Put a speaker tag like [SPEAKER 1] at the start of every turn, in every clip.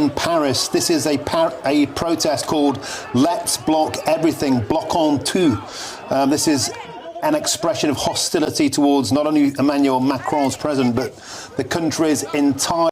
[SPEAKER 1] in Paris. This is a protest called Let's Block Everything, Bloquons Tout. This is an expression of hostility towards not only Emmanuel Macron's president, but the country's entire...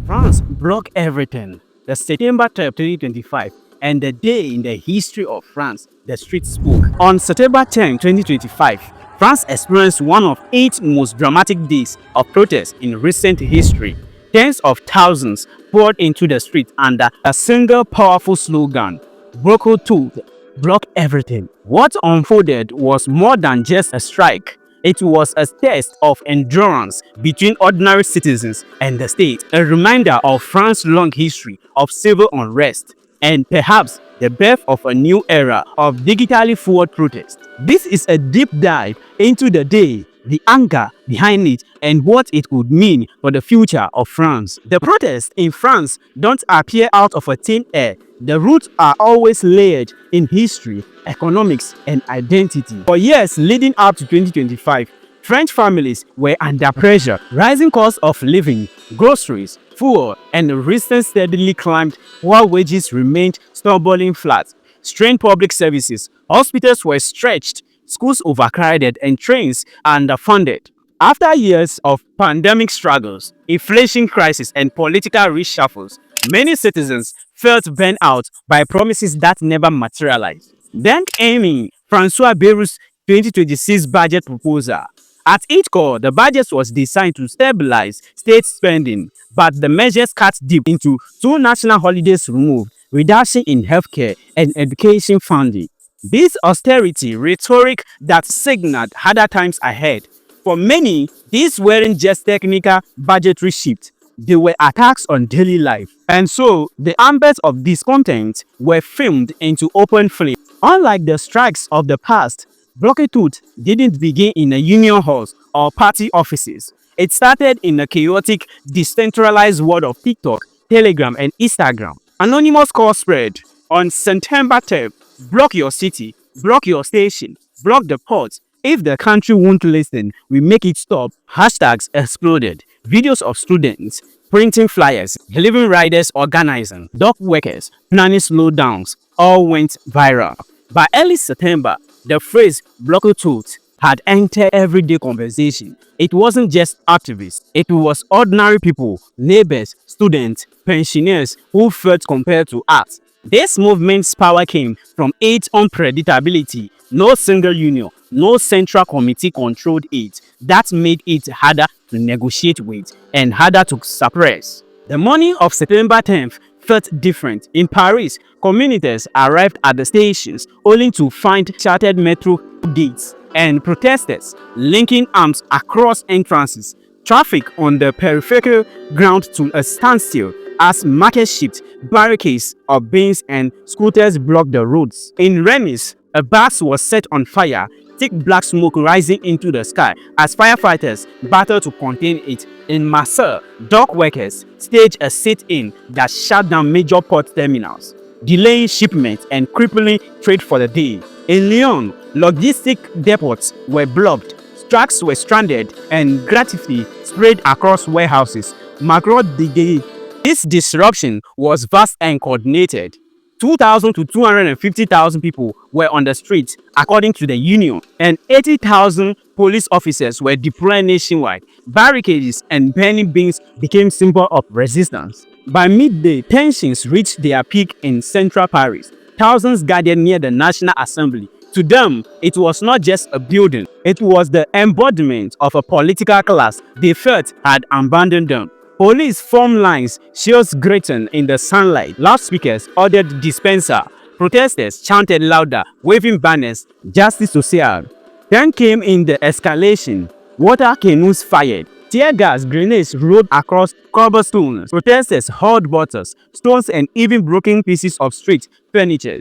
[SPEAKER 2] France block everything. The September 12, 2025, and the day in the history of France, the street spoke. On September 10, 2025, France experienced one of 8 most dramatic days of protest in recent history. Tens of thousands poured into the street under a single powerful slogan, Bloquons Tout, block everything. What unfolded was more than just a strike. It was a test of endurance between ordinary citizens and the state, a reminder of France's long history of civil unrest, and perhaps the birth of a new era of digitally forward protest. This is a deep dive into the day, the anger behind it, and what it could mean for the future of France. The protests in France don't appear out of a thin air. The roots are always layered in history, economics, and identity. For years leading up to 2025, French families were under pressure. Rising costs of living, groceries, fuel, and resistance steadily climbed while wages remained stubbornly flat. Strained public services, hospitals were stretched, schools overcrowded, and trains underfunded. After years of pandemic struggles, inflation crisis, and political reshuffles, many citizens felt burnt out by promises that never materialized. Then came François Bayrout's 2026 budget proposal. At its core, the budget was designed to stabilize state spending, but the measures cut deep into 2 national holidays removed, reduction in healthcare and education funding. This austerity rhetoric that signaled harder times ahead. For many, these weren't just technical budgetary shifts. They were attacks on daily life. And so, the ambers of discontent were filmed into open flame. Unlike the strikes of the past, Bloquons Tout didn't begin in a union halls or party offices. It started in a chaotic, decentralized world of TikTok, Telegram, and Instagram. Anonymous call spread on September 10th. Block your city, block your station, block the ports. If the country won't listen, we make it stop. Hashtags exploded. Videos of students printing flyers, delivery riders organizing, dock workers planning slowdowns all went viral. By early September, the phrase Bloquons Tout had entered everyday conversation. It wasn't just activists, it was ordinary people, neighbors, students, pensioners who felt compelled to act. This movement's power came from its unpredictability. No single union, no central committee controlled it. That made it harder to negotiate with and harder to suppress. The morning of September 10th felt different. In Paris, commuters arrived at the stations only to find shattered metro gates and protesters linking arms across entrances. Traffic on the peripheral ground to a standstill as market shift, barricades of bins and scooters blocked the roads. In Rennes, a bus was set on fire, thick black smoke rising into the sky as firefighters battled to contain it. In Marseille, dock workers staged a sit-in that shut down major port terminals, delaying shipments and crippling trade for the day. In Lyon, logistic depots were blocked, trucks were stranded, and graffiti spread across warehouses. Macron did. This disruption was vast and coordinated. 2,000 to 250,000 people were on the streets, according to the union, and 80,000 police officers were deployed nationwide. Barricades and burning bins became symbol of resistance. By midday, tensions reached their peak in central Paris. Thousands gathered near the National Assembly. To them, it was not just a building, it was the embodiment of a political class they felt had abandoned them. Police formed lines, shields glistened in the sunlight, loudspeakers ordered dispenser. Protesters chanted louder, waving banners, justice sociale. Then came in the escalation. Water canoes fired. Tear gas grenades rolled across cobblestones. Protesters hurled bottles, stones, and even broken pieces of street furniture.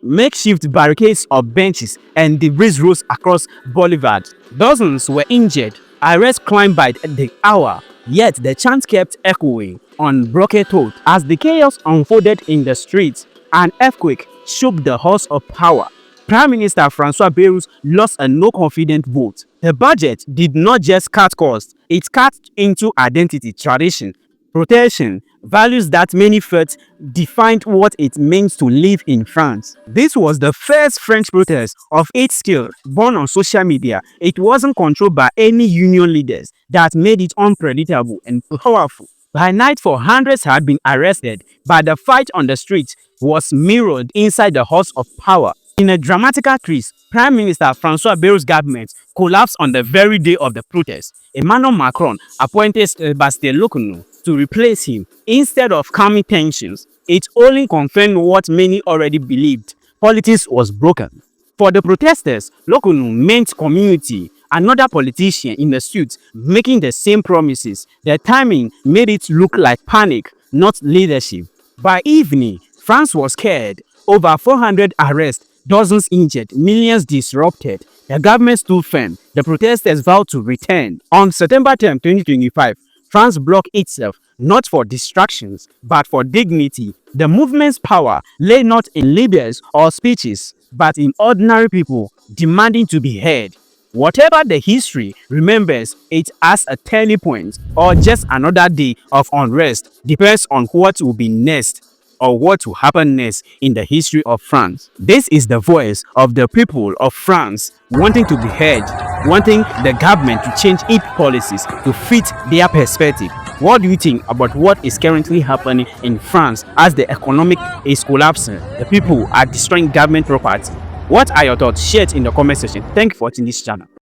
[SPEAKER 2] Makeshift barricades of benches and debris rose across Boulevard. Dozens were injured. Arrests climbed by the hour. Yet the chant kept echoing on Bloquons Tout. As the chaos unfolded in the streets, an earthquake shook the halls of power. Prime Minister François Bayrou lost a no-confidence vote. The budget did not just cut costs, it cut into identity, tradition, protection, values that many felt defined what it means to live in France. This was the first French protest of its scale born on social media. It wasn't controlled by any union leaders that made it unpredictable and powerful. By nightfall, hundreds had been arrested, but the fight on the streets was mirrored inside the halls of power. In a dramatical twist, Prime Minister François Bayroul's government collapsed on the very day of the protest. Emmanuel Macron appointed Bloquons to replace him. Instead of calming tensions, it only confirmed what many already believed: politics was broken. For the protesters, Bloquons meant community. Another politician in the suit making the same promises. The timing made it look like panic, not leadership. By evening, France was scared. Over 400 arrests, dozens injured, millions disrupted. The government stood firm. The protesters vowed to return. On September 10, 2025, France blocked itself, not for distractions, but for dignity. The movement's power lay not in leaders or speeches, but in ordinary people demanding to be heard. Whatever the history remembers it as a turning point or just another day of unrest depends on what will be next or what will happen next in the history of France. This is the voice of the people of France wanting to be heard, wanting the government to change its policies to fit their perspective. What do you think about what is currently happening in France as the economic is collapsing? The people are destroying government property. What are your thoughts? Share it in the comment section. Thank you for watching this channel.